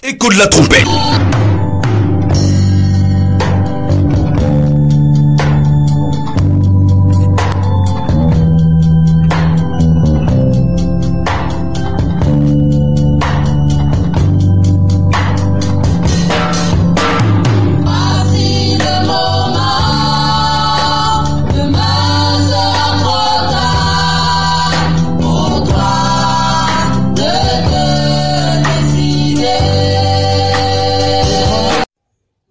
Écho de la trompette.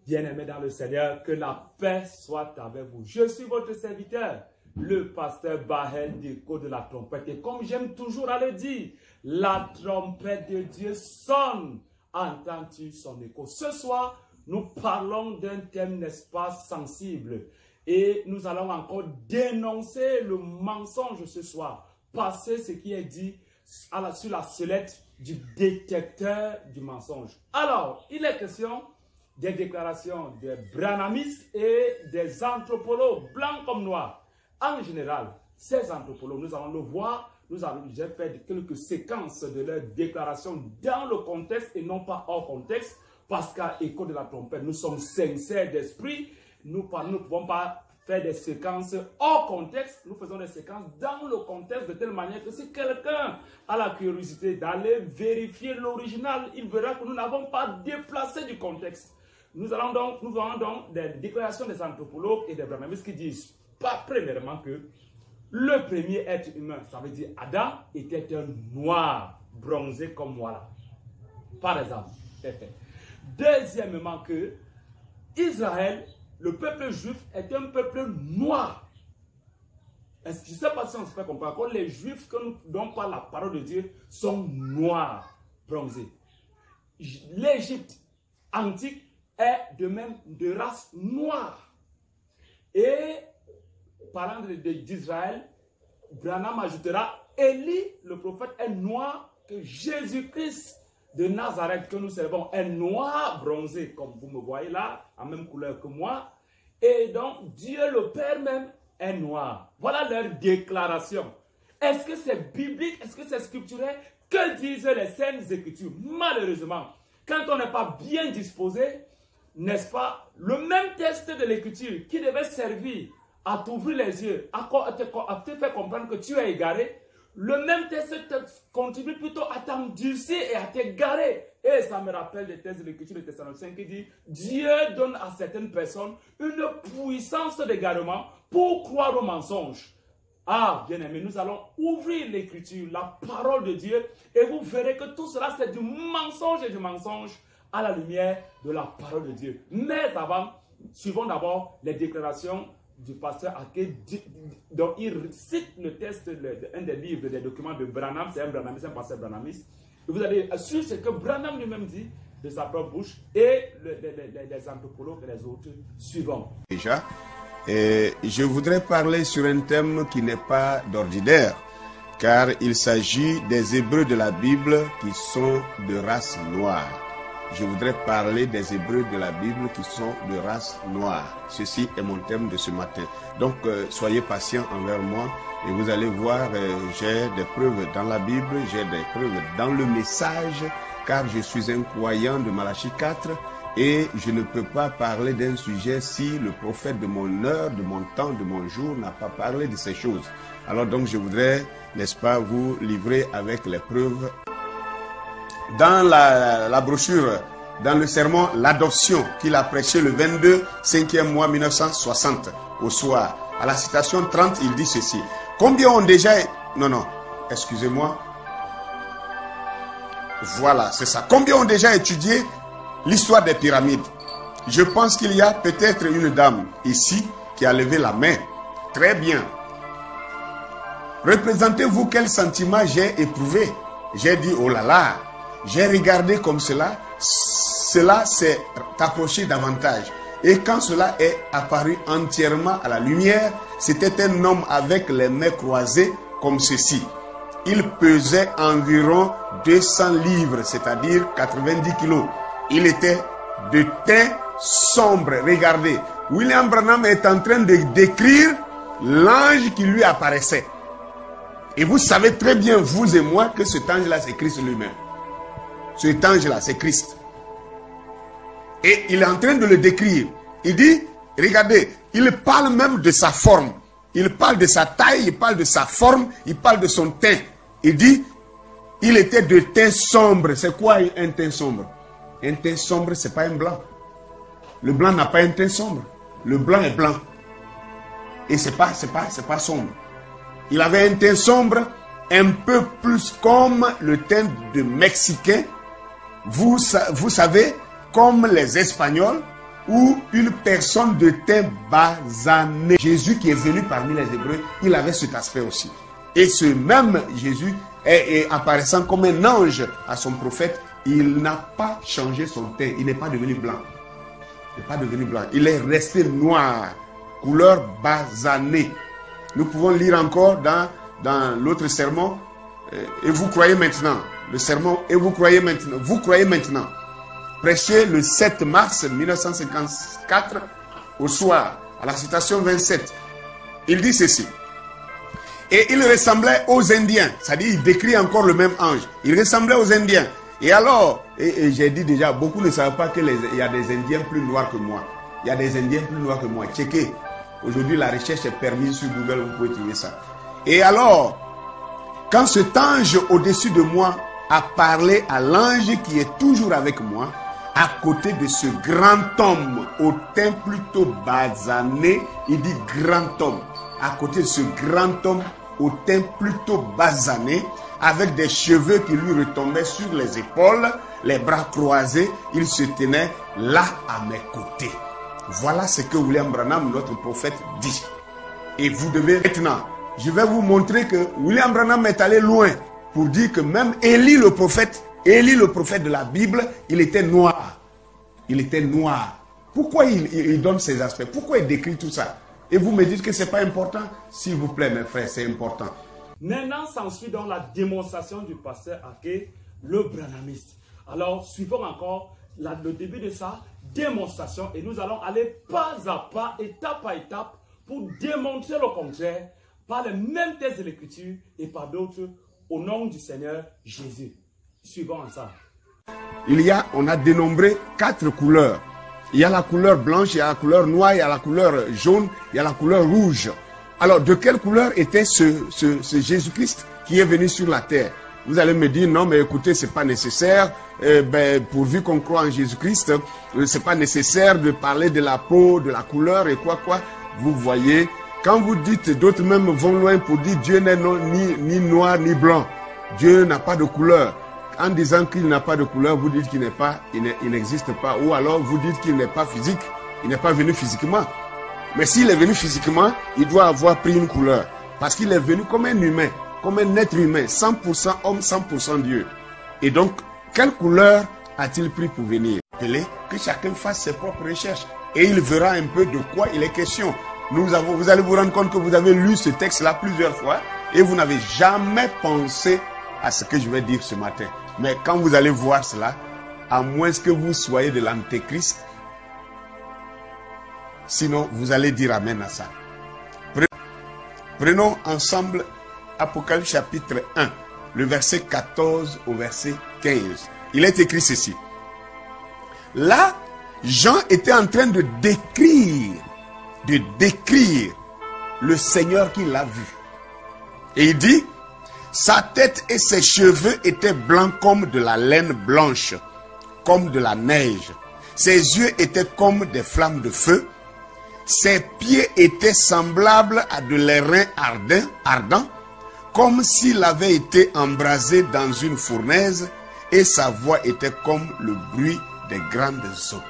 Bien-aimés dans le Seigneur, que la paix soit avec vous. Je suis votre serviteur, le pasteur Bahel d'Écho de la trompette. Et comme j'aime toujours à le dire, la trompette de Dieu sonne. Entends-tu son écho? Ce soir, nous parlons d'un thème, n'est-ce pas, sensible. Et nous allons encore dénoncer le mensonge ce soir. Passer ce qui est dit sur la sellette du détecteur du mensonge. Alors, il est question des déclarations des branhamistes et des anthropologues, blancs comme noirs. En général, ces anthropologues, nous allons le voir, j'ai fait quelques séquences de leurs déclarations dans le contexte et non pas hors contexte, parce qu'à Écho de la trompette, nous sommes sincères d'esprit, nous ne pouvons pas faire des séquences hors contexte, nous faisons des séquences dans le contexte de telle manière que si quelqu'un a la curiosité d'aller vérifier l'original, il verra que nous n'avons pas déplacé du contexte. Nous allons donc des déclarations des anthropologues et des branhamistes qui disent, pas premièrement que le premier être humain, ça veut dire Adam, était un noir, bronzé comme moi là. Par exemple. Deuxièmement que Israël, le peuple juif, est un peuple noir. Je ne sais pas si on se fait comprendre. Les juifs que nous donnons par la parole de Dieu sont noirs, bronzés. L'Égypte antique est de même de race noire. Et parlant d'Israël, Branham ajoutera, Élie, le prophète, est noir, que Jésus-Christ de Nazareth que nous servons est noir, bronzé, comme vous me voyez là, en même couleur que moi. Et donc, Dieu le Père même est noir. Voilà leur déclaration. Est-ce que c'est biblique? Est-ce que c'est scripturel? Que disent les Saintes Écritures? Malheureusement, quand on n'est pas bien disposé, n'est-ce pas, le même texte de l'écriture qui devait servir à t'ouvrir les yeux, à te faire comprendre que tu es égaré, le même texte contribue plutôt à t'endurcir et à t'égarer. Et ça me rappelle des textes de l'écriture de Thessaloniciens qui dit, Dieu donne à certaines personnes une puissance d'égarement pour croire aux mensonges. Ah, bien-aimés, nous allons ouvrir l'écriture, la parole de Dieu, et vous verrez que tout cela c'est du mensonge et du mensonge à la lumière de la parole de Dieu. Mais avant, suivons d'abord les déclarations du pasteur Ake, dont il cite le texte, un des livres, des documents de Branham, c'est un branhamiste, un pasteur branhamiste. Et vous allez suivre ce que Branham lui-même dit de sa propre bouche et les anthropologues et les autres suivants. Déjà, je voudrais parler sur un thème qui n'est pas d'ordinaire, car il s'agit des Hébreux de la Bible qui sont de race noire. Je voudrais parler des Hébreux de la Bible qui sont de race noire. Ceci est mon thème de ce matin. Donc, soyez patients envers moi et vous allez voir, j'ai des preuves dans la Bible, j'ai des preuves dans le message, car je suis un croyant de Malachie 4 et je ne peux pas parler d'un sujet si le prophète de mon heure, de mon temps, de mon jour n'a pas parlé de ces choses. Alors donc, je voudrais, n'est-ce pas, vous livrer avec les preuves. Dans la brochure, dans le sermon L'Adoption qu'il a prêché le 22, 5e mois 1960 au soir, à la citation 30, il dit ceci. Combien ont déjà... Non, excusez-moi. Voilà, c'est ça. Combien ont déjà étudié l'histoire des pyramides? Je pense qu'il y a peut-être une dame ici qui a levé la main. Très bien. Représentez-vous quel sentiment j'ai éprouvé. J'ai dit, oh là là. J'ai regardé comme cela s'est approché davantage. Et quand cela est apparu entièrement à la lumière, c'était un homme avec les mains croisées comme ceci. Il pesait environ 200 livres, c'est-à-dire 90 kilos. Il était de teint sombre. Regardez, William Branham est en train de décrire l'ange qui lui apparaissait. Et vous savez très bien, vous et moi, que cet ange-là, c'est Christ lui-même. Cet ange-là, c'est Christ. Et il est en train de le décrire. Il dit, regardez, il parle même de sa forme. Il parle de sa taille, il parle de sa forme, il parle de son teint. Il dit, il était de teint sombre. C'est quoi un teint sombre? Un teint sombre, ce n'est pas un blanc. Le blanc n'a pas un teint sombre. Le blanc est blanc. Et ce n'est pas sombre. Il avait un teint sombre, un peu plus comme le teint de Mexicain. Vous savez, comme les Espagnols, ou une personne de teint basané. Jésus qui est venu parmi les Hébreux, il avait cet aspect aussi. Et ce même Jésus, apparaissant comme un ange à son prophète, il n'a pas changé son teint. Il n'est pas devenu blanc. Il n'est pas devenu blanc. Il est resté noir, couleur basanée. Nous pouvons lire encore dans l'autre sermon. Et vous croyez maintenant. Le sermon, et vous croyez maintenant. Vous croyez maintenant. Prêché le 7 mars 1954 au soir, à la citation 27. Il dit ceci. Et il ressemblait aux Indiens. C'est-à-dire, il décrit encore le même ange. Il ressemblait aux Indiens. Et alors, et j'ai dit déjà, beaucoup ne savent pas qu'il y a des Indiens plus noirs que moi. Il y a des Indiens plus noirs que moi. Checkez. Aujourd'hui, la recherche est permise sur Google, vous pouvez trouver ça. Et alors, quand cet ange au-dessus de moi a parlé à l'ange qui est toujours avec moi, à côté de ce grand homme au teint plutôt basané, il dit grand homme. À côté de ce grand homme au teint plutôt basané, avec des cheveux qui lui retombaient sur les épaules, les bras croisés, il se tenait là à mes côtés. Voilà ce que William Branham, notre prophète, dit. Et vous devez maintenant, je vais vous montrer que William Branham est allé loin pour dire que même Élie le prophète de la Bible, il était noir. Il était noir. Pourquoi il donne ces aspects? Pourquoi il décrit tout ça? Et vous me dites que ce n'est pas important? S'il vous plaît, mes frères, c'est important. Maintenant, s'ensuit donc la démonstration du pasteur Ake, le branhamiste. Alors, suivons encore le début de sa démonstration et nous allons aller pas à pas, étape à étape, pour démontrer le contraire par les mêmes textes de l'Écriture et par d'autres au nom du Seigneur Jésus. Suivons ensemble. On a dénombré 4 couleurs. Il y a la couleur blanche, il y a la couleur noire, il y a la couleur jaune, il y a la couleur rouge. Alors, de quelle couleur était ce Jésus-Christ qui est venu sur la terre? Vous allez me dire, non, mais écoutez, c'est pas nécessaire. Pourvu qu'on croit en Jésus-Christ, c'est pas nécessaire de parler de la peau, de la couleur et quoi. Vous voyez, quand vous dites, d'autres même vont loin pour dire Dieu n'est ni noir ni blanc. Dieu n'a pas de couleur. En disant qu'il n'a pas de couleur, vous dites qu'il n'existe pas. Ou alors vous dites qu'il n'est pas physique. Il n'est pas venu physiquement. Mais s'il est venu physiquement, il doit avoir pris une couleur. Parce qu'il est venu comme un humain, comme un être humain, 100% homme, 100% Dieu. Et donc, quelle couleur a-t-il pris pour venir? Que chacun fasse ses propres recherches. Et il verra un peu de quoi il est question. Vous allez vous rendre compte que vous avez lu ce texte-là plusieurs fois et vous n'avez jamais pensé à ce que je vais dire ce matin. Mais quand vous allez voir cela, à moins que vous soyez de l'antéchrist, sinon vous allez dire amen à ça. Prenons ensemble Apocalypse chapitre 1, le verset 14 au verset 15. Il est écrit ceci. Là, Jean était en train de décrire le Seigneur qui l'a vu. Et il dit, sa tête et ses cheveux étaient blancs comme de la laine blanche, comme de la neige. Ses yeux étaient comme des flammes de feu. Ses pieds étaient semblables à de l'airain ardent, comme s'il avait été embrasé dans une fournaise, et sa voix était comme le bruit des grandes eaux.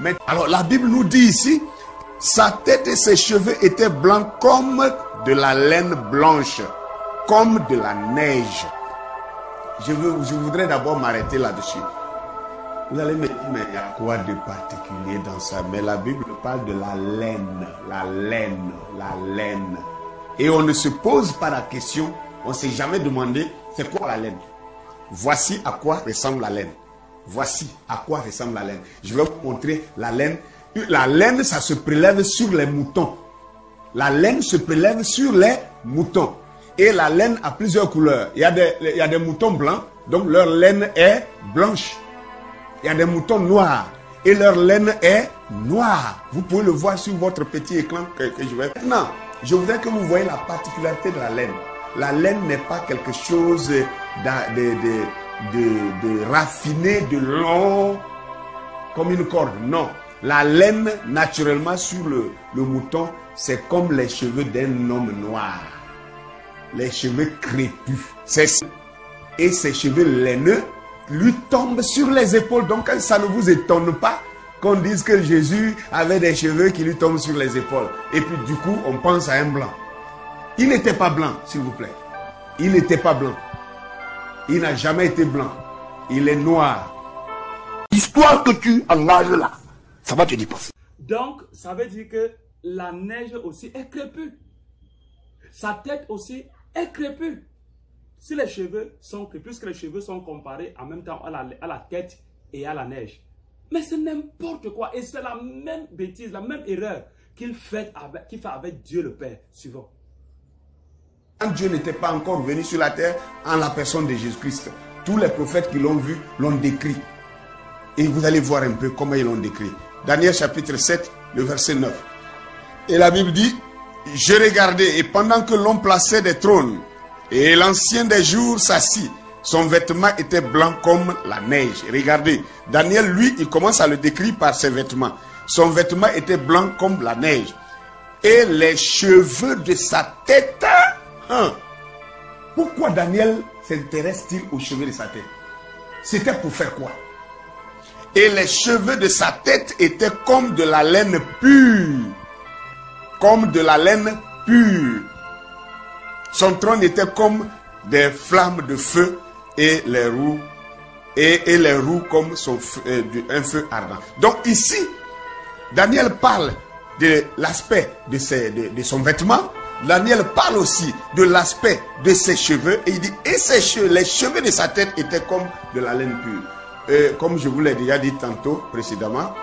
Mais, alors la Bible nous dit ici, sa tête et ses cheveux étaient blancs comme de la laine blanche, comme de la neige. Je voudrais d'abord m'arrêter là-dessus. Vous allez me dire, mais il y a quoi de particulier dans ça? Mais la Bible parle de la laine, la laine, la laine. Et on ne se pose pas la question, on ne s'est jamais demandé, c'est quoi la laine? Voici à quoi ressemble la laine. Voici à quoi ressemble la laine. Je vais vous montrer la laine. La laine, ça se prélève sur les moutons. La laine se prélève sur les moutons. Et la laine a plusieurs couleurs. Il y a des moutons blancs, donc leur laine est blanche. Il y a des moutons noirs. et leur laine est noire. Vous pouvez le voir sur votre petit écran que je vais... Maintenant, je voudrais que vous voyez la particularité de la laine. La laine n'est pas quelque chose de raffiné, de long, comme une corde. Non. La laine, naturellement, sur le mouton, c'est comme les cheveux d'un homme noir. Les cheveux crépus. Et ces cheveux laineux lui tombent sur les épaules. Donc, ça ne vous étonne pas qu'on dise que Jésus avait des cheveux qui lui tombent sur les épaules. Et puis, du coup, on pense à un blanc. Il n'était pas blanc, s'il vous plaît. Il n'était pas blanc. Il n'a jamais été blanc. Il est noir. L'histoire que tu engages là, ça va te dépasser. Donc, ça veut dire que la neige aussi est crépue. Sa tête aussi est crépue. Si les cheveux sont crépus, puisque les cheveux sont comparés en même temps à la tête et à la neige. Mais c'est n'importe quoi. Et c'est la même bêtise, la même erreur qu'il fait avec Dieu le Père. Suivant. Quand Dieu n'était pas encore venu sur la terre en la personne de Jésus-Christ, tous les prophètes qui l'ont vu l'ont décrit. Et vous allez voir un peu comment ils l'ont décrit. Daniel chapitre 7, le verset 9. Et la Bible dit, « Je regardais, et pendant que l'on plaçait des trônes, et l'ancien des jours s'assit, son vêtement était blanc comme la neige. » Regardez, Daniel, lui, il commence à le décrire par ses vêtements. Son vêtement était blanc comme la neige. Et les cheveux de sa tête... Pourquoi Daniel s'intéresse-t-il aux cheveux de sa tête? C'était pour faire quoi? Et les cheveux de sa tête étaient comme de la laine pure. Comme de la laine pure. Son trône était comme des flammes de feu et les roues comme un feu ardent. Donc ici, Daniel parle de l'aspect de son vêtement. Daniel parle aussi de l'aspect de ses cheveux. Et il dit, et les cheveux de sa tête étaient comme de la laine pure. Comme je vous l'ai déjà dit tantôt, précédemment,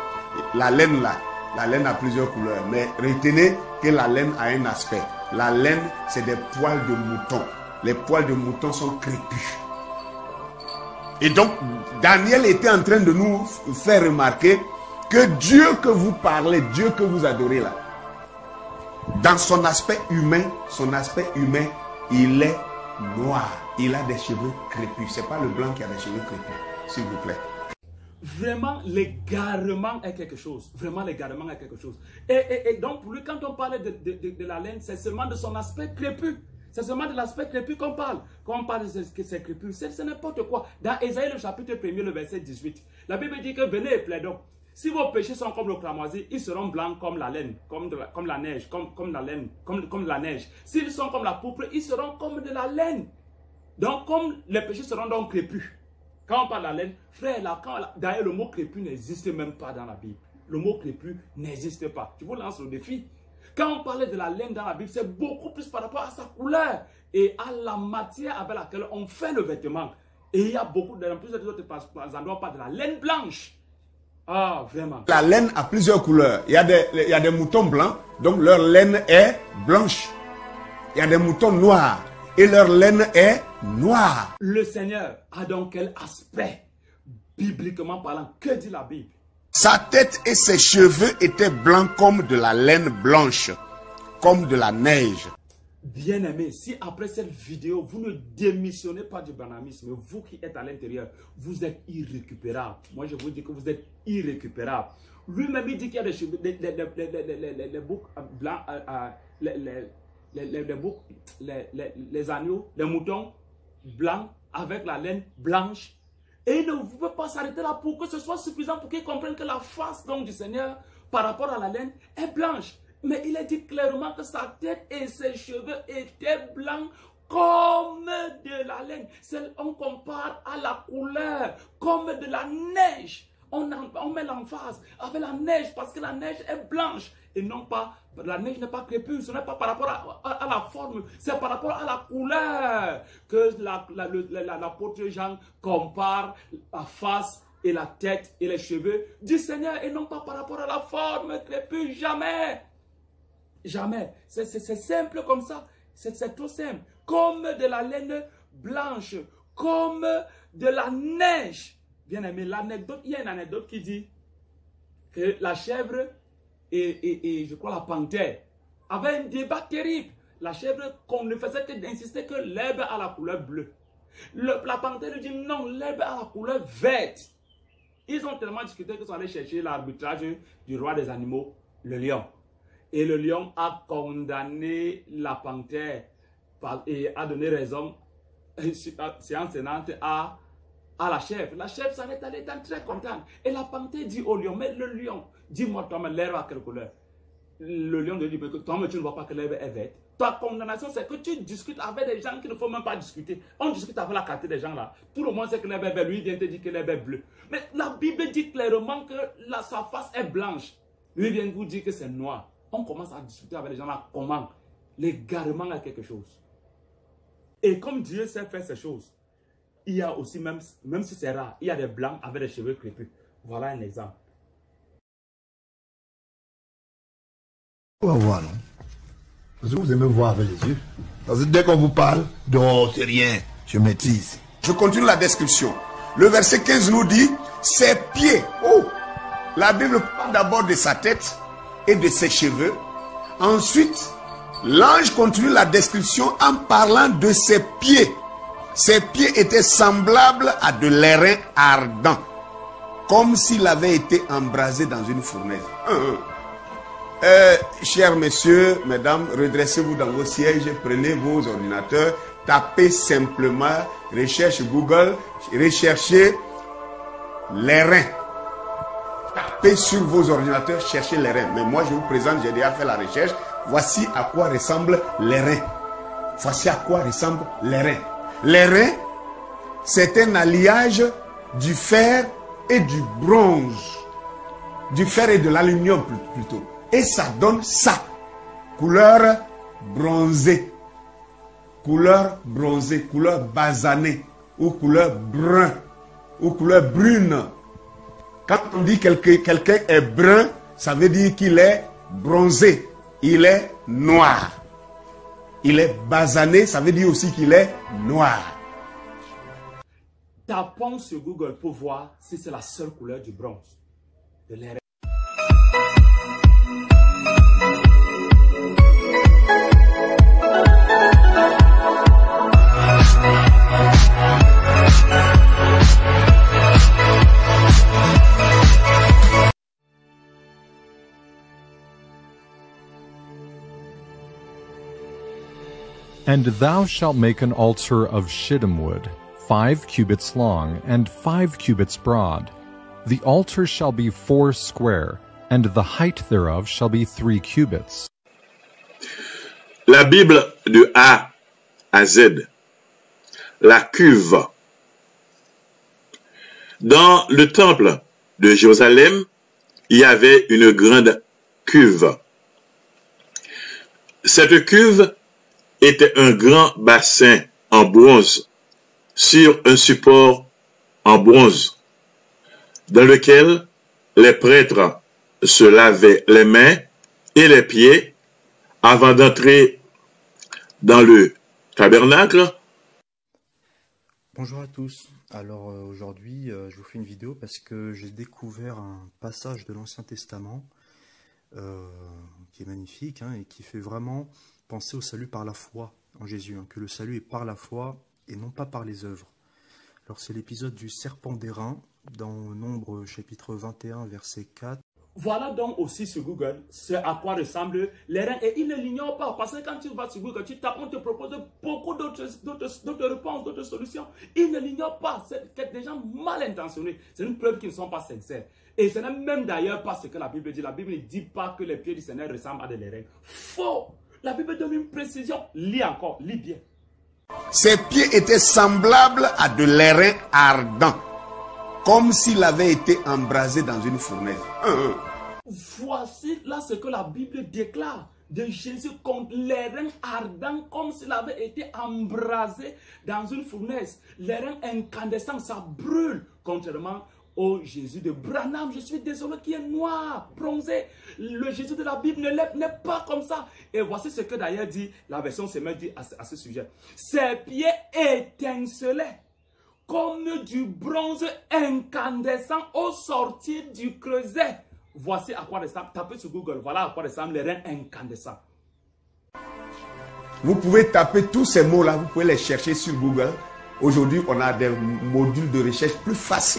la laine a plusieurs couleurs. Mais retenez que la laine a un aspect. La laine, c'est des poils de mouton. Les poils de mouton sont crépus. Et donc, Daniel était en train de nous faire remarquer que Dieu que vous parlez, Dieu que vous adorez là, dans son aspect humain, il est noir. Il a des cheveux crépus. Ce n'est pas le blanc qui a des cheveux crépus, s'il vous plaît. Vraiment, l'égarement est quelque chose. Vraiment, l'égarement est quelque chose. Et donc, pour lui, quand on parle de la laine, c'est seulement de son aspect crépus. C'est seulement de l'aspect crépus qu'on parle. Quand on parle de ces crépus, c'est n'importe quoi. Dans Ésaïe, le chapitre 1er, le verset 18, la Bible dit que venez et plaidons. Si vos péchés sont comme le cramoisi, ils seront blancs comme la laine, comme la neige, comme la laine, comme la neige. S'ils sont comme la pourpre, ils seront comme de la laine. Donc, comme les péchés seront donc crépus. Quand on parle de la laine, frère, d'ailleurs, le mot crépus n'existe même pas dans la Bible. Le mot crépus n'existe pas. Je vous lance le défi. Quand on parlait de la laine dans la Bible, c'est beaucoup plus par rapport à sa couleur et à la matière avec laquelle on fait le vêtement. Et il y a beaucoup, dans plusieurs autres endroits, on parle de la laine blanche. Ah, vraiment. La laine a plusieurs couleurs. Il y a des moutons blancs, donc leur laine est blanche. Il y a des moutons noirs, et leur laine est noire. Le Seigneur a donc quel aspect, bibliquement parlant? Que dit la Bible? Sa tête et ses cheveux étaient blancs comme de la laine blanche, comme de la neige. Bien-aimés, si après cette vidéo, vous ne démissionnez pas du banamisme, vous qui êtes à l'intérieur, vous êtes irrécupérable. Moi, je vous dis que vous êtes irrécupérable. Lui-même, il dit qu'il y a des cheveux, les boucs blancs, les agneaux, les moutons blancs avec la laine blanche. Et il ne pouvez pas s'arrêter là pour que ce soit suffisant pour qu'ils comprennent que la face donc, du Seigneur par rapport à la laine est blanche. Mais il est dit clairement que sa tête et ses cheveux étaient blancs comme de la laine. On compare à la couleur comme de la neige. On met l'emphase avec la neige parce que la neige est blanche. Et non pas, la neige n'est pas crépue. Ce n'est pas par rapport à la forme, c'est par rapport à la couleur que l'apôtre Jean compare la face et la tête et les cheveux du Seigneur. Et non pas par rapport à la forme crépue, jamais. Jamais. C'est simple comme ça. C'est trop simple. Comme de la laine blanche. Comme de la neige. Bien aimé, l'anecdote, il y a une anecdote qui dit que la chèvre et je crois la panthère avaient un débat terrible. La chèvre, qu'on ne faisait que d'insister que l'herbe a la couleur bleue. La panthère dit non, l'herbe a la couleur verte. Ils ont tellement discuté qu'ils sont allés chercher l'arbitrage du roi des animaux, le lion. Et le lion a condamné la panthère et a donné raison, séance tenante, à la chèvre. La chèvre s'en est allée très contente. Et la panthère dit au lion, mais le lion, dis-moi toi, mais l'herbe a quelle couleur? Le lion lui dit, mais toi, mais tu ne vois pas que l'herbe est verte. Ta condamnation, c'est que tu discutes avec des gens qu'il ne faut même pas discuter. On discute avec la qualité des gens là. Tout le monde sait que l'herbe est verte. Lui, il vient te dire que l'herbe est bleue. Mais la Bible dit clairement que sa face est blanche. Lui, il vient vous dire que c'est noir. On commence à discuter avec les gens là. Comment? L'égarement à quelque chose. Et comme Dieu sait faire ces choses, il y a aussi, même si c'est rare, il y a des blancs avec des cheveux crépus. Voilà un exemple. On va voir, non? Parce que vous aimez voir avec les yeux. Parce que dès qu'on vous parle, non, c'est rien, je maîtrise. Je continue la description. Le verset 15 nous dit, ses pieds. Oh, la Bible parle d'abord de sa tête et de ses cheveux. Ensuite, l'ange continue la description en parlant de ses pieds. Ses pieds étaient semblables à de l'airain ardent, comme s'il avait été embrasé dans une fournaise. Chers messieurs, mesdames, redressez-vous dans vos sièges, prenez vos ordinateurs, tapez simplement, recherche Google, recherchez l'airain. Tapez sur vos ordinateurs, cherchez l'airain. Mais moi je vous présente, j'ai déjà fait la recherche. Voici à quoi ressemble l'airain. Voici à quoi ressemble l'airain. L'airain, c'est un alliage du fer et du bronze. Du fer et de l'aluminium plutôt. Et ça donne ça. Couleur bronzée. Couleur bronzée, couleur basanée. Ou couleur brun. Ou couleur brune. Quand on dit que quelqu'un est brun, ça veut dire qu'il est bronzé. Il est noir. Il est basané, ça veut dire aussi qu'il est noir. Tapons sur Google pour voir si c'est la seule couleur du bronze. De l'airain. And thou shalt make an altar of shittim wood, 5 cubits long, and 5 cubits broad. The altar shall be 4 square, and the height thereof shall be 3 cubits. La Bible de A à Z. La cuve. Dans le temple de Jérusalem, il y avait une grande cuve. Cette cuve était un grand bassin en bronze sur un support en bronze dans lequel les prêtres se lavaient les mains et les pieds avant d'entrer dans le tabernacle. Bonjour à tous. Alors aujourd'hui je vous fais une vidéo parce que j'ai découvert un passage de l'Ancien Testament qui est magnifique et qui fait vraiment penser au salut par la foi en Jésus, que le salut est par la foi et non pas par les œuvres. Alors c'est l'épisode du serpent d'airain dans Nombre chapitre 21 verset 4. Voilà donc aussi sur Google ce à quoi ressemble l'airain. Et il ne l'ignore pas parce que quand tu vas sur Google, tu tapes, on te propose beaucoup d'autres réponses, d'autres solutions. Il ne l'ignore pas. C'est des gens mal intentionnés. C'est une preuve qu'ils ne sont pas sincères. Et ce n'est même d'ailleurs pas ce que la Bible dit. La Bible ne dit pas que les pieds du Seigneur ressemblent à de l'airain. Faux! La Bible donne une précision. Lis encore, lis bien. Ses pieds étaient semblables à de l'airain ardent, comme s'il avait été embrasé dans une fournaise. Voici là ce que la Bible déclare de Jésus contre l'airain ardent, comme s'il avait été embrasé dans une fournaise. L'airain incandescent, ça brûle, contrairement au Jésus de Branham, je suis désolé, qui est noir, bronzé. Le Jésus de la Bible n'est pas comme ça. Et voici ce que d'ailleurs dit la version Semel dit à ce sujet. Ses pieds étincelaient comme du bronze incandescent au sortir du creuset. Voici à quoi ressemble, tapez sur Google, voilà à quoi ressemble les reins incandescents. Vous pouvez taper tous ces mots-là, vous pouvez les chercher sur Google. Aujourd'hui, on a des modules de recherche plus faciles.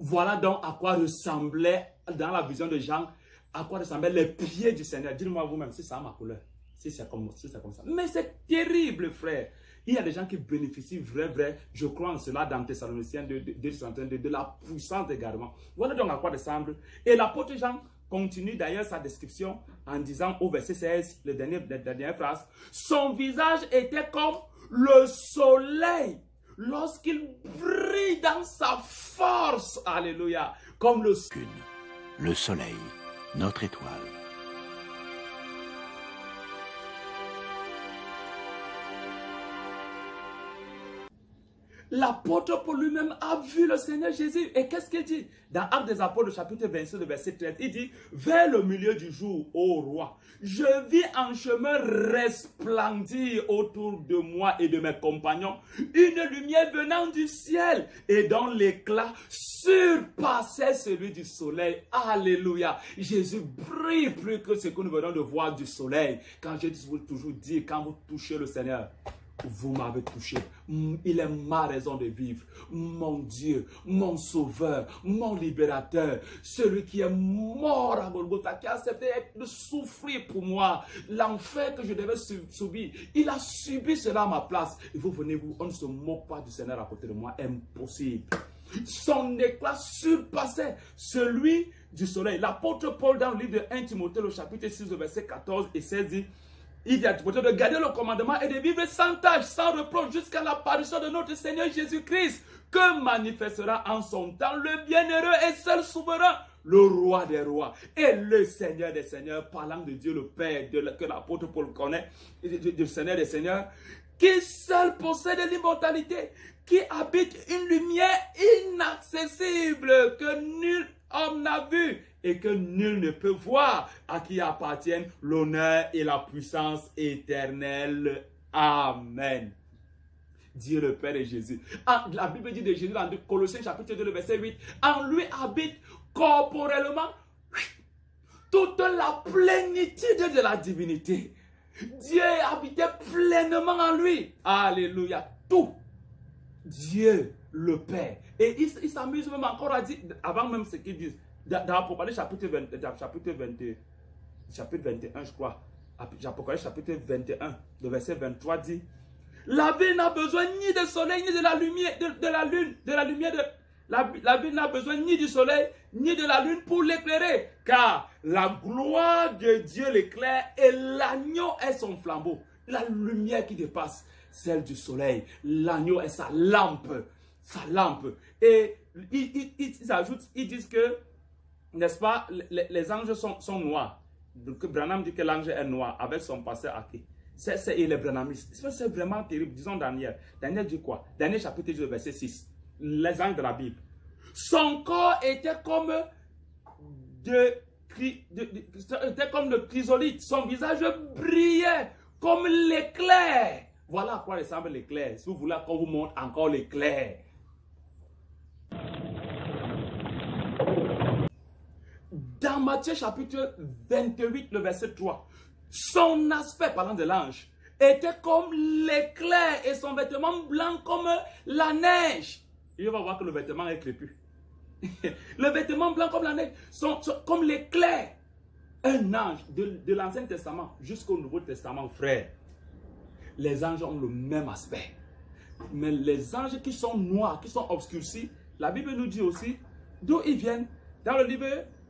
Voilà donc à quoi ressemblait, dans la vision de Jean, à quoi ressemblaient les pieds du Seigneur. Dites-moi vous-même si ça a ma couleur, si c'est comme ça. Mais c'est terrible, frère. Il y a des gens qui bénéficient vrai, je crois en cela dans Thessaloniciens de la puissance d'égarement. Voilà donc à quoi ressemble. Et l'apôtre Jean continue d'ailleurs sa description en disant au verset 16, la dernière phrase, son visage était comme le soleil lorsqu'il brille dans sa force, alléluia, comme le soleil, notre étoile. L'apôtre Paul lui-même a vu le Seigneur Jésus. Et qu'est-ce qu'il dit? Dans Actes des Apôtres, chapitre 26, le verset 13, il dit, « Vers le milieu du jour, ô roi, je vis un chemin resplendir autour de moi et de mes compagnons, une lumière venant du ciel et dont l'éclat surpassait celui du soleil. » Alléluia. Jésus brille plus que ce que nous venons de voir du soleil. Quand Jésus vous toujours dit, quand vous touchez le Seigneur, vous m'avez touché. Il est ma raison de vivre. Mon Dieu, mon sauveur, mon libérateur. Celui qui est mort à Golgotha, qui a accepté de souffrir pour moi. L'enfer que je devais subir. Il a subi cela à ma place. Et vous venez, on ne se moque pas du Seigneur à côté de moi. Impossible. Son éclat surpassait celui du soleil. L'apôtre Paul dans le livre de 1 Timothée, le chapitre 6, le verset 14 et 16 dit, il dit à Timothée de garder le commandement et de vivre sans tâche, sans reproche, jusqu'à l'apparition de notre Seigneur Jésus-Christ, que manifestera en son temps le bienheureux et seul souverain, le roi des rois et le Seigneur des seigneurs, parlant de Dieu le Père, que l'apôtre Paul connaît, du Seigneur des seigneurs, qui seul possède l'immortalité, qui habite une lumière inaccessible que nul homme n'a vu et que nul ne peut voir, à qui appartiennent l'honneur et la puissance éternelle. Amen. Dieu le Père et Jésus. La Bible dit de Jésus dans Colossiens chapitre 2, le verset 8, en lui habite corporellement toute la plénitude de la divinité. Dieu habitait pleinement en lui. Alléluia. Tout. Dieu le Père. Et il s'amuse même encore à dire, avant même ce qu'ils disent, dans Apocalypse chapitre 21, je crois. Apocalypse chapitre 21, le verset 23 dit, la vie n'a besoin ni de soleil, ni de la lumière, de la lune, de la lumière de... La vie n'a besoin ni du soleil, ni de la lune pour l'éclairer, car la gloire de Dieu l'éclaire et l'agneau est son flambeau. La lumière qui dépasse celle du soleil. L'agneau est sa lampe. Sa lampe. Et ils ajoutent, ils disent que, n'est-ce pas, les anges sont noirs. Donc, Branham dit que l'ange est noir avec son passé acquis. Et les branhamistes. C'est vraiment terrible. Disons Daniel. Daniel dit quoi? Daniel chapitre 10, verset 6. Les anges de la Bible. Son corps était comme le chrysolite. Son visage brillait comme l'éclair. Voilà à quoi ressemble l'éclair. Si vous voulez qu'on vous montre encore l'éclair. Dans Matthieu chapitre 28, le verset 3, son aspect, parlant de l'ange, était comme l'éclair et son vêtement blanc comme la neige. Et on va voir que le vêtement est crépus. Le vêtement blanc comme la neige, comme l'éclair. Un ange de l'Ancien Testament jusqu'au Nouveau Testament, frère. Les anges ont le même aspect. Mais les anges qui sont noirs, qui sont obscurcis, la Bible nous dit aussi d'où ils viennent. Dans le livre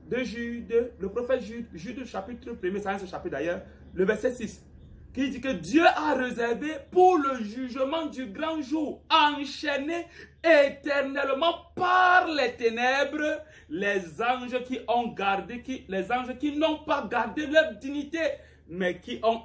de Jude, le prophète Jude chapitre 1er, c'est un chapitre d'ailleurs, le verset 6, qui dit que Dieu a réservé pour le jugement du grand jour, enchaîné éternellement par les ténèbres, les anges qui ont gardé, les anges qui n'ont pas gardé leur dignité, mais qui ont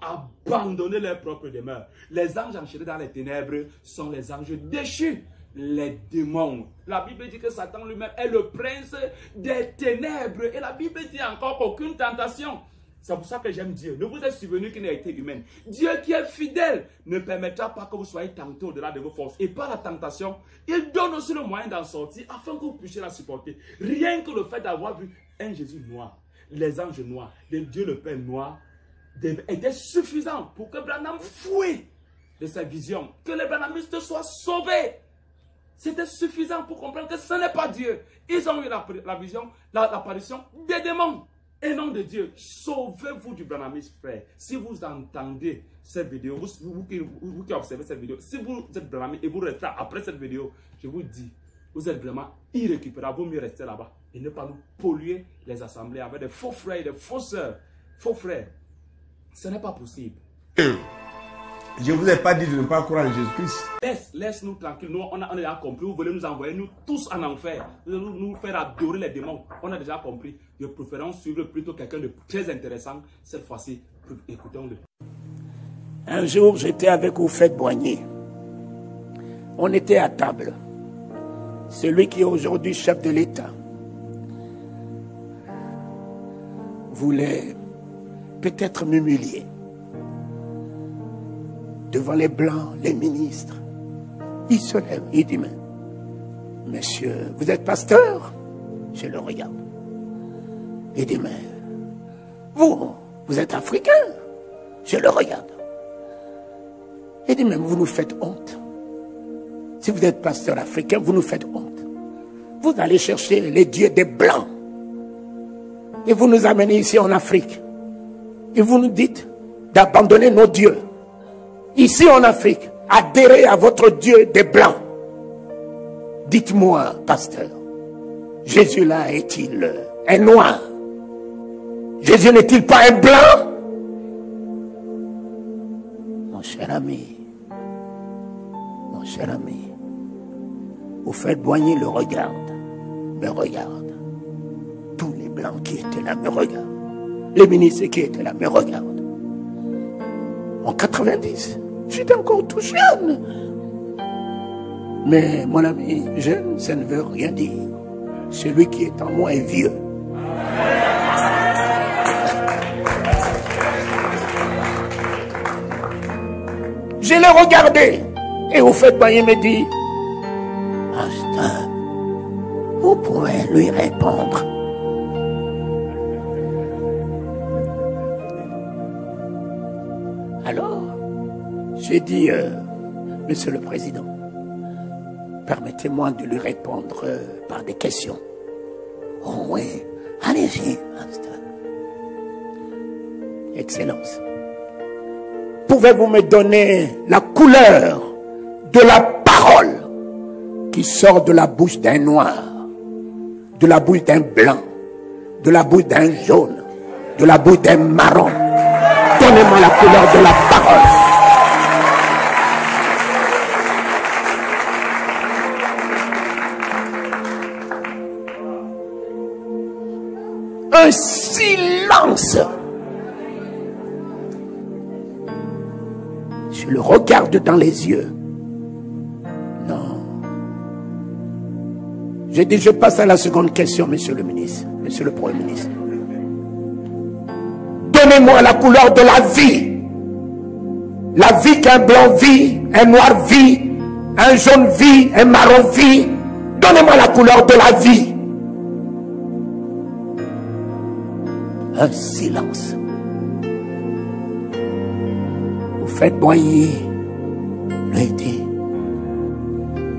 abandonné leur propre demeure. Les anges enchaînés dans les ténèbres sont les anges déchus, les démons. La Bible dit que Satan lui-même est le prince des ténèbres. Et la Bible dit encore qu'aucune tentation. C'est pour ça que j'aime Dieu. Ne vous êtes souvenu qu'il n'a été humain. Dieu qui est fidèle ne permettra pas que vous soyez tentés au-delà de vos forces. Et par la tentation, il donne aussi le moyen d'en sortir afin que vous puissiez la supporter. Rien que le fait d'avoir vu un Jésus noir, les anges noirs, Dieu le Père noir, était suffisant pour que Branham fouille de sa vision, que les branhamistes soient sauvés. C'était suffisant pour comprendre que ce n'est pas Dieu. Ils ont eu la vision, l'apparition des démons et non de Dieu. Sauvez-vous du branhamisme, frère. Si vous entendez cette vidéo, vous qui observez cette vidéo, si vous êtes branhamiste et vous restez après cette vidéo, je vous dis, vous êtes vraiment irrécupérable. Vaut mieux rester là-bas et ne pas nous polluer les assemblées avec des faux frères et des faux sœurs. Faux frères. Ce n'est pas possible. Je ne vous ai pas dit de ne pas croire en Jésus-Christ. Laisse-nous tranquilles. Nous, on a déjà compris. Vous voulez nous envoyer, nous tous en enfer. Nous faire adorer les démons. On a déjà compris. De préférence suivre plutôt quelqu'un de très intéressant. Cette fois-ci, écoutons-le. Un jour, j'étais avec Houphouët-Boigny. On était à table. Celui qui est aujourd'hui chef de l'État voulait peut-être m'humilier devant les Blancs, les ministres. Il se lève, il dit, mais, monsieur, vous êtes pasteur? Je le regarde. Il dit, mais, vous êtes africain? Je le regarde. Il dit, mais vous nous faites honte. Si vous êtes pasteur africain, vous nous faites honte. Vous allez chercher les dieux des Blancs. Et vous nous amenez ici en Afrique. Et vous nous dites d'abandonner nos dieux. Ici en Afrique, adhérez à votre Dieu des Blancs. Dites-moi, pasteur, Jésus là est-il un noir? Jésus n'est-il pas un blanc? Mon cher ami, Houphouët-Boigny le regarde, me regarde. Tous les Blancs qui étaient là me regardent. Les ministres qui étaient là me regardent. En 90, j'étais encore tout jeune. Mais mon ami, jeune, ça ne veut rien dire. Celui qui est en moi est vieux. Je l'ai regardé. Et Houphouët-Boigny me dit, pasteur, vous pouvez lui répondre. Alors, j'ai dit, Monsieur le Président, permettez-moi de lui répondre par des questions. Oh oui, allez-y, pasteur. Excellence, pouvez-vous me donner la couleur de la parole qui sort de la bouche d'un noir, de la bouche d'un blanc, de la bouche d'un jaune, de la bouche d'un marron? Donnez-moi la couleur de la parole. Un silence. Je le regarde dans les yeux. Non. J'ai dit, je passe à la seconde question, monsieur le ministre, monsieur le Premier ministre. Donnez-moi la couleur de la vie. La vie qu'un blanc vit, un noir vit, un jaune vit, un marron vit. Donnez-moi la couleur de la vie. Un silence. Houphouët-Boigny lui dit,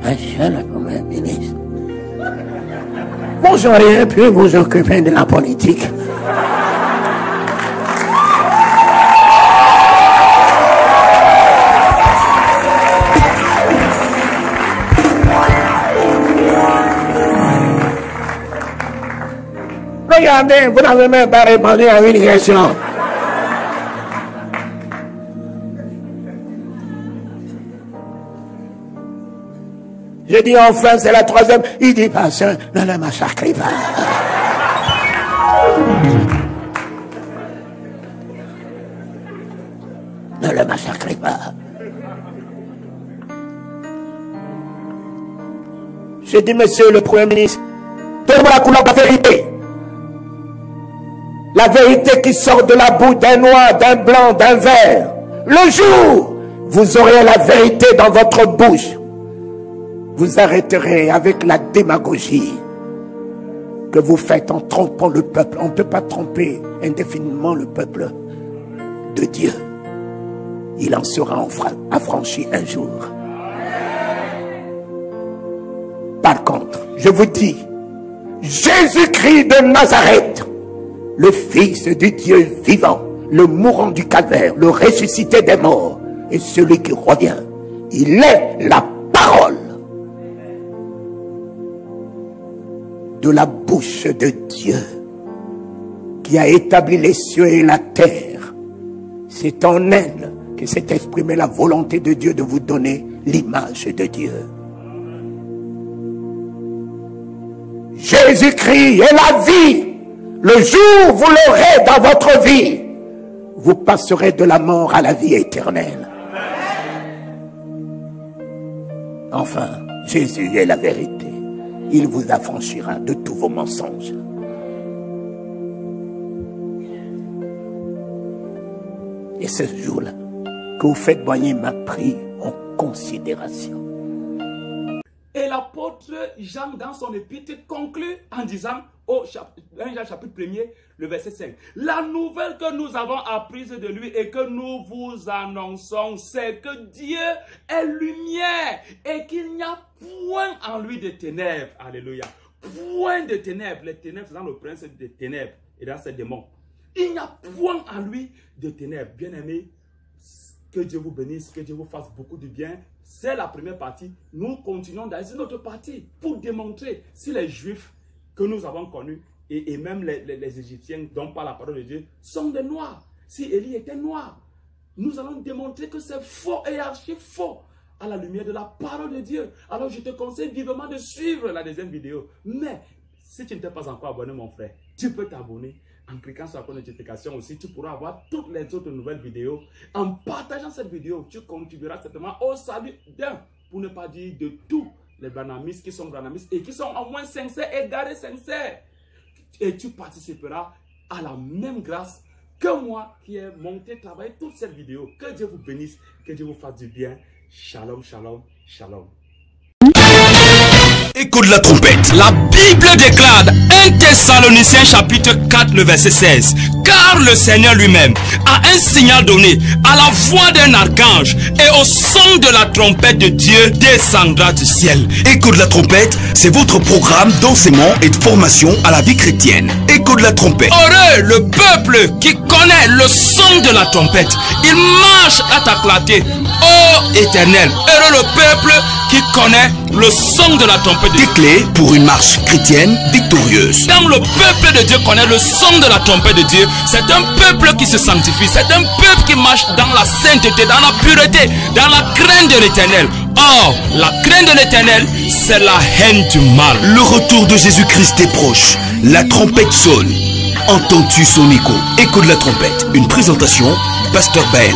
monsieur le Premier ministre, vous auriez pu vous occuper de la politique. Regardez, vous n'avez même pas répondu à une question. Je dis enfin, c'est la troisième. Il dit, pasteur, ne le massacrez pas. Ne le massacrez pas. J'ai dit, monsieur le Premier ministre, donnez-moi la couleur de la vérité. La vérité qui sort de la boue d'un noir, d'un blanc, d'un vert. Le jour, vous aurez la vérité dans votre bouche. Vous arrêterez avec la démagogie que vous faites en trompant le peuple. On ne peut pas tromper indéfiniment le peuple de Dieu. Il en sera affranchi un jour. Par contre, je vous dis, Jésus-Christ de Nazareth, le Fils du Dieu vivant, le mourant du calvaire, le ressuscité des morts, et celui qui revient, il est la parole de la bouche de Dieu qui a établi les cieux et la terre. C'est en elle que s'est exprimée la volonté de Dieu de vous donner l'image de Dieu. Jésus-Christ est la vie. Le jour où vous l'aurez dans votre vie, vous passerez de la mort à la vie éternelle. Enfin, Jésus est la vérité. Il vous affranchira de tous vos mensonges. Et ce jour-là, que vous faites voyer m'a pris en considération. Et l'apôtre Jean, dans son épître, conclut en disant, au 1 Jean chapitre 1er, le verset 5, la nouvelle que nous avons apprise de lui et que nous vous annonçons, c'est que Dieu est lumière et qu'il n'y a point en lui de ténèbres. Alléluia. Point de ténèbres. Les ténèbres, c'est dans le prince des ténèbres et dans ses démons. Il n'y a point en lui de ténèbres. Bien-aimés, que Dieu vous bénisse, que Dieu vous fasse beaucoup de bien. C'est la première partie. Nous continuons dans une autre partie pour démontrer si les Juifs que nous avons connus et même les Égyptiens dont par la parole de Dieu sont des Noirs. Si Élie était noir, nous allons démontrer que c'est faux et archi faux à la lumière de la parole de Dieu. Alors je te conseille vivement de suivre la deuxième vidéo. Mais si tu ne t'es pas encore abonné, mon frère, tu peux t'abonner. En cliquant sur la notification aussi, tu pourras avoir toutes les autres nouvelles vidéos. En partageant cette vidéo, tu contribueras certainement au salut d'un, pour ne pas dire de tous les branhamistes qui sont branhamistes et qui sont au moins sincères et d'arrêt sincères. Et tu participeras à la même grâce que moi qui ai monté, travaillé toute cette vidéo. Que Dieu vous bénisse, que Dieu vous fasse du bien. Shalom, shalom, shalom. Écho de la trompette. La Bible déclare 1 Thessaloniciens chapitre 4 le verset 16. Car le Seigneur lui-même a un signal donné à la voix d'un archange et au son de la trompette de Dieu descendra du ciel. Écho de la trompette, c'est votre programme d'enseignement et de formation à la vie chrétienne. Écho de la trompette. Heureux le peuple qui connaît le son de la trompette. Il marche à t'acclater, ô Éternel. Heureux le peuple qui connaît le son de la trompette. Des clés pour une marche chrétienne victorieuse. Quand le peuple de Dieu connaît le son de la trompette de Dieu, c'est un peuple qui se sanctifie, c'est un peuple qui marche dans la sainteté, dans la pureté, dans la crainte de l'Éternel. Or, la crainte de l'Éternel, c'est la haine du mal. Le retour de Jésus-Christ est proche. La trompette sonne. Entends-tu son écho? Écho de la trompette. Une présentation, Pasteur Bael.